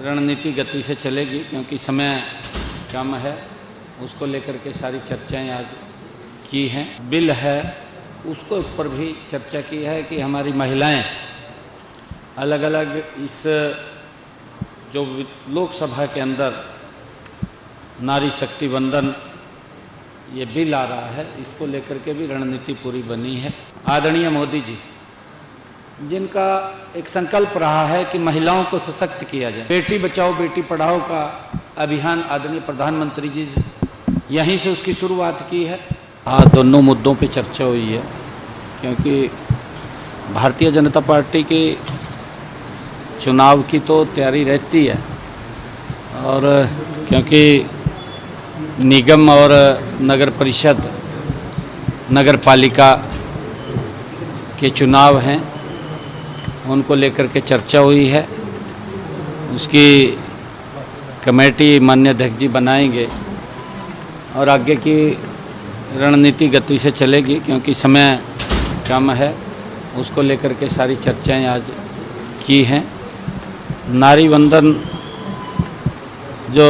रणनीति गति से चलेगी, क्योंकि समय कम है। उसको लेकर के सारी चर्चाएं आज की हैं। बिल है उसको ऊपर भी चर्चा की है कि हमारी महिलाएं अलग अलग इस जो लोकसभा के अंदर नारी शक्ति वंदन ये बिल आ रहा है, इसको लेकर के भी रणनीति पूरी बनी है। आदरणीय मोदी जी, जिनका एक संकल्प रहा है कि महिलाओं को सशक्त किया जाए, बेटी बचाओ बेटी पढ़ाओ का अभियान आदरणीय प्रधानमंत्री जी यहीं से उसकी शुरुआत की है। आज दोनों मुद्दों पे चर्चा हुई है, क्योंकि भारतीय जनता पार्टी की चुनाव की तो तैयारी रहती है, और क्योंकि निगम और नगर परिषद नगर पालिका के चुनाव हैं, उनको लेकर के चर्चा हुई है। उसकी कमेटी माननीय अध्यक्ष जी बनाएंगे और आगे की रणनीति गति से चलेगी, क्योंकि समय कम है। उसको लेकर के सारी चर्चाएं आज की हैं। नारी वंदन जो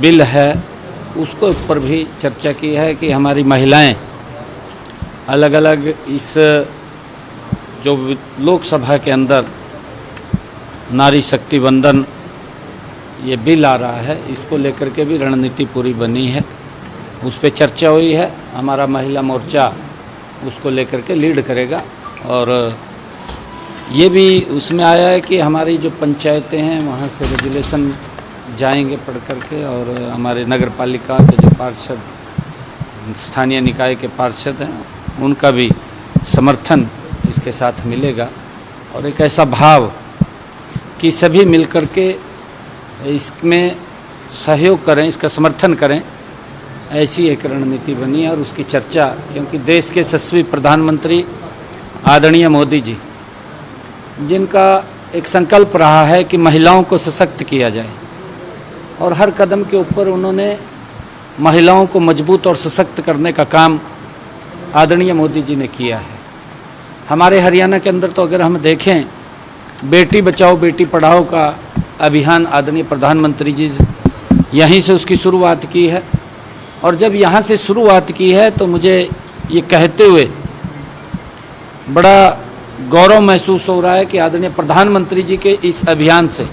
बिल है उसको ऊपर भी चर्चा की है कि हमारी महिलाएं अलग अलग इस जो लोकसभा के अंदर नारी शक्ति वंदन ये बिल आ रहा है, इसको लेकर के भी रणनीति पूरी बनी है। उस पर चर्चा हुई है। हमारा महिला मोर्चा उसको लेकर के लीड करेगा, और ये भी उसमें आया है कि हमारी जो पंचायतें हैं वहाँ से रेजुलेशन जाएंगे पढ़ करके, और हमारे नगर पालिका के जो पार्षद स्थानीय निकाय के पार्षद हैं उनका भी समर्थन इसके साथ मिलेगा, और एक ऐसा भाव कि सभी मिलकर के इसमें सहयोग करें, इसका समर्थन करें, ऐसी एक रणनीति बनी है। और उसकी चर्चा, क्योंकि देश के यशस्वी प्रधानमंत्री आदरणीय मोदी जी, जिनका एक संकल्प रहा है कि महिलाओं को सशक्त किया जाए, और हर कदम के ऊपर उन्होंने महिलाओं को मजबूत और सशक्त करने का काम आदरणीय मोदी जी ने किया है। हमारे हरियाणा के अंदर तो अगर हम देखें, बेटी बचाओ बेटी पढ़ाओ का अभियान आदरणीय प्रधानमंत्री जी यहीं से उसकी शुरुआत की है। और जब यहाँ से शुरुआत की है तो मुझे ये कहते हुए बड़ा गौरव महसूस हो रहा है कि आदरणीय प्रधानमंत्री जी के इस अभियान से,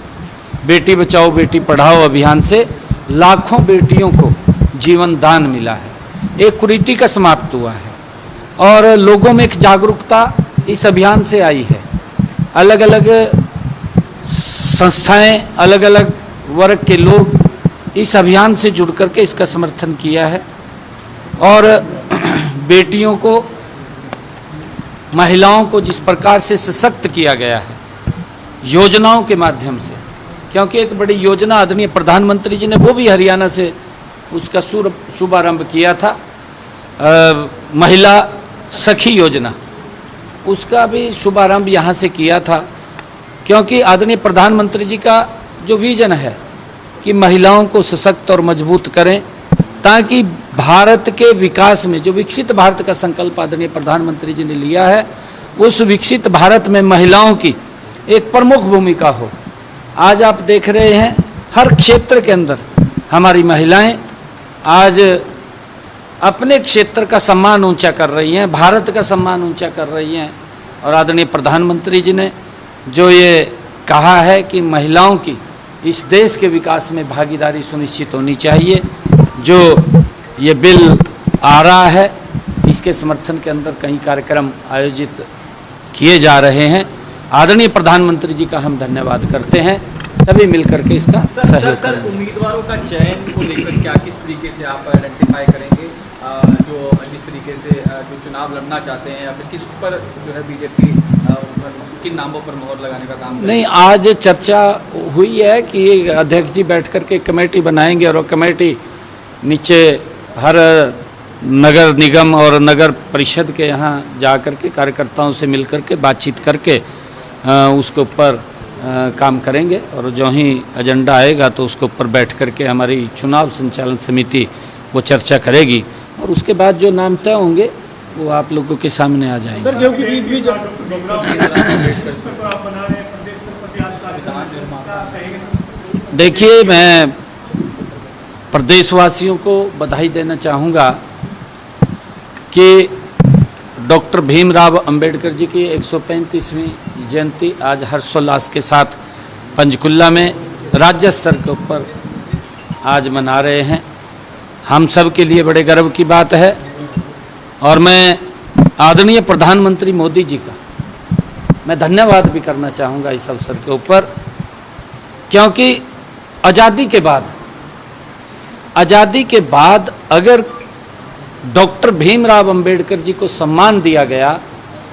बेटी बचाओ बेटी पढ़ाओ अभियान से लाखों बेटियों को जीवन दान मिला है। एक कुरीति का समाप्त हुआ है, और लोगों में एक जागरूकता इस अभियान से आई है। अलग अलग संस्थाएं, अलग अलग वर्ग के लोग इस अभियान से जुड़ करके इसका समर्थन किया है, और बेटियों को, महिलाओं को जिस प्रकार से सशक्त किया गया है योजनाओं के माध्यम से, क्योंकि एक बड़ी योजना आदरणीय प्रधानमंत्री जी ने वो भी हरियाणा से उसका शुभारंभ किया था, महिला सखी योजना, उसका भी शुभारंभ यहाँ से किया था। क्योंकि आदरणीय प्रधानमंत्री जी का जो विजन है कि महिलाओं को सशक्त और मजबूत करें, ताकि भारत के विकास में, जो विकसित भारत का संकल्प आदरणीय प्रधानमंत्री जी ने लिया है, उस विकसित भारत में महिलाओं की एक प्रमुख भूमिका हो। आज आप देख रहे हैं हर क्षेत्र के अंदर हमारी महिलाएं आज अपने क्षेत्र का सम्मान ऊंचा कर रही हैं, भारत का सम्मान ऊंचा कर रही हैं। और आदरणीय प्रधानमंत्री जी ने जो ये कहा है कि महिलाओं की इस देश के विकास में भागीदारी सुनिश्चित होनी चाहिए, जो ये बिल आ रहा है, इसके समर्थन के अंदर कई कार्यक्रम आयोजित किए जा रहे हैं। आदरणीय प्रधानमंत्री जी का हम धन्यवाद करते हैं। सभी मिलकर के इसका सहयोग करें। उम्मीदवारों का चयन को लेकर क्या, किस तरीके से आप आइडेंटिफाई करेंगे, जो जिस तरीके से जो चुनाव लड़ना चाहते हैं, या फिर किस पर जो है बीजेपी किन नामों पर मोहर लगाने का काम? नहीं, आज चर्चा हुई है कि अध्यक्ष जी बैठ कर के कमेटी बनाएंगे, और वो कमेटी नीचे हर नगर निगम और नगर परिषद के यहाँ जा कर के कार्यकर्ताओं से मिल कर के बातचीत करके उसके ऊपर काम करेंगे, और जो ही एजेंडा आएगा तो उसके ऊपर बैठ कर के हमारी चुनाव संचालन समिति वो चर्चा करेगी, और उसके बाद जो नाम तय होंगे वो आप लोगों के सामने आ जाएंगे। सर, देखिए, मैं प्रदेशवासियों को बधाई देना चाहूँगा कि डॉक्टर भीमराव अंबेडकर जी की 135वीं जयंती आज हर्षोल्लास के साथ पंचकुला में राज्य स्तर के ऊपर आज मना रहे हैं। हम सब के लिए बड़े गर्व की बात है और मैं आदरणीय प्रधानमंत्री मोदी जी का मैं धन्यवाद भी करना चाहूँगा इस अवसर के ऊपर, क्योंकि आज़ादी के बाद अगर डॉक्टर भीमराव अंबेडकर जी को सम्मान दिया गया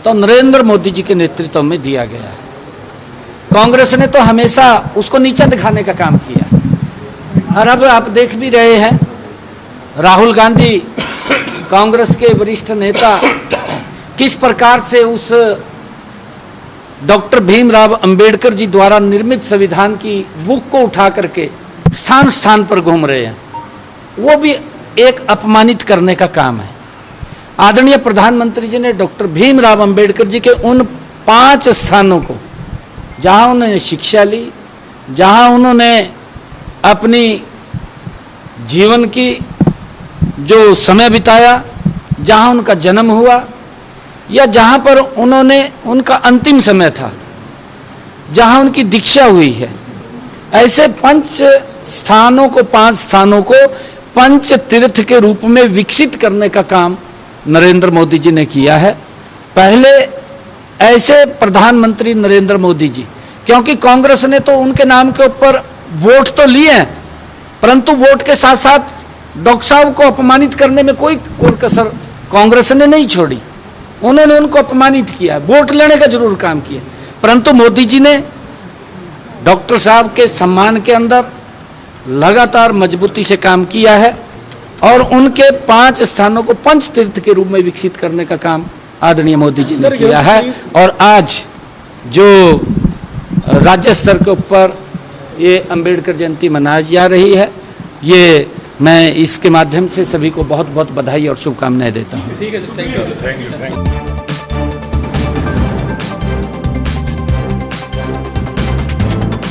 तो नरेंद्र मोदी जी के नेतृत्व में दिया गया है। कांग्रेस ने तो हमेशा उसको नीचा दिखाने का काम किया और अब आप देख भी रहे हैं, राहुल गांधी कांग्रेस के वरिष्ठ नेता किस प्रकार से उस डॉक्टर भीमराव अंबेडकर जी द्वारा निर्मित संविधान की बुक को उठा करके स्थान स्थान पर घूम रहे हैं। वो भी एक अपमानित करने का काम है। आदरणीय प्रधानमंत्री जी ने डॉक्टर भीमराव अंबेडकर जी के उन 5 स्थानों को, जहां उन्होंने शिक्षा ली, जहां उन्होंने अपनी जीवन की जो समय बिताया, जहां उनका जन्म हुआ या जहां पर उन्होंने उनका अंतिम समय था, जहां उनकी दीक्षा हुई है, ऐसे 5 स्थानों को पंच तीर्थ के रूप में विकसित करने का काम नरेंद्र मोदी जी ने किया है। पहले ऐसे प्रधानमंत्री नरेंद्र मोदी जी, क्योंकि कांग्रेस ने तो उनके नाम के ऊपर वोट तो लिए हैं, परंतु वोट के साथ साथ डॉक्टर साहब को अपमानित करने में कोई कसर कांग्रेस ने नहीं छोड़ी। उन्होंने उनको अपमानित किया, वोट लेने का जरूर काम किया, परंतु मोदी जी ने डॉक्टर साहब के सम्मान के अंदर लगातार मजबूती से काम किया है और उनके 5 स्थानों को पंच तीर्थ के रूप में विकसित करने का काम आदरणीय मोदी जी ने किया है। और आज जो राज्य स्तर के ऊपर ये अंबेडकर जयंती मनाई जा रही है, ये मैं इसके माध्यम से सभी को बहुत बहुत बधाई और शुभकामनाएं देता हूँ। ठीक है, थैंक यू।